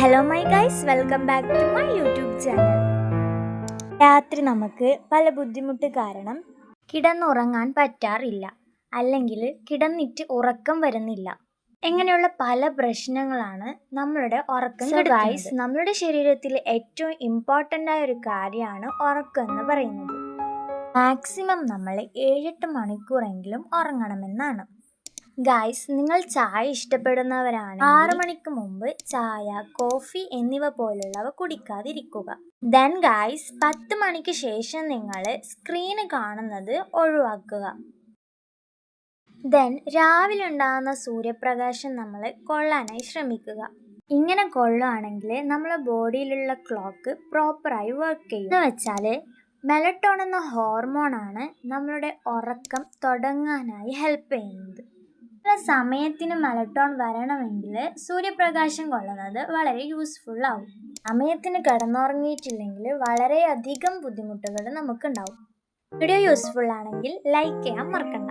Hello my guys, welcome back to my YouTube channel. രാത്രി നമുക്ക് പല ബുദ്ധിമുട്ട് കാരണം കിടന്നുറങ്ങാൻ പറ്റാറില്ല, അല്ലെങ്കിൽ കിടന്നിട്ട് ഉറക്കം വരുന്നില്ല. ഇങ്ങനെയുള്ള പല പ്രശ്നങ്ങളാണ് നമ്മളുടെ ഉറക്കം കെടുത്തുന്നത്. നമ്മളുടെ ശരീരത്തിൽ ഏറ്റവും ഇമ്പോർട്ടൻ്റ് ആയ ഒരു കാര്യമാണ് ഉറക്കം എന്ന് പറയുന്നത്. മാക്സിമം നമ്മൾ 7-8 മണിക്കൂറെങ്കിലും ഉറങ്ങണമെന്നാണ്. ഗൈസ്, നിങ്ങൾ ചായ ഇഷ്ടപ്പെടുന്നവരാണ് 6 മണിക്ക് മുമ്പ് ചായ, കോഫി എന്നിവ പോലുള്ളവ കുടിക്കാതിരിക്കുക. ദെൻ ഗൈസ്, 10 മണിക്ക് ശേഷം നിങ്ങൾ സ്ക്രീന് കാണുന്നത് ഒഴിവാക്കുക. ദെൻ രാവിലെ ഉണ്ടാകുന്ന സൂര്യപ്രകാശം നമ്മൾ കൊള്ളാനായി ശ്രമിക്കുക. ഇങ്ങനെ കൊള്ളുകയാണെങ്കിൽ നമ്മളെ ബോഡിയിലുള്ള ക്ലോക്ക് പ്രോപ്പറായി വർക്ക് ചെയ്യും. എന്ന് വെച്ചാൽ മെലട്ടോണിൻ എന്ന ഹോർമോണാണ് നമ്മളുടെ ഉറക്കം തുടങ്ങാനായി ഹെൽപ്പ് ചെയ്യുന്നത്. സമയത്തിന് മെലട്ടോൺ വരണമെങ്കിൽ സൂര്യപ്രകാശം കൊള്ളുന്നത് വളരെ യൂസ്ഫുൾ ആവും. സമയത്തിന് കിടന്നുറങ്ങിയിട്ടില്ലെങ്കിൽ വളരെയധികം ബുദ്ധിമുട്ടുകൾ നമുക്കുണ്ടാവും. വീഡിയോ യൂസ്ഫുൾ ആണെങ്കിൽ ലൈക്ക് ചെയ്യാൻ മറക്കണ്ട.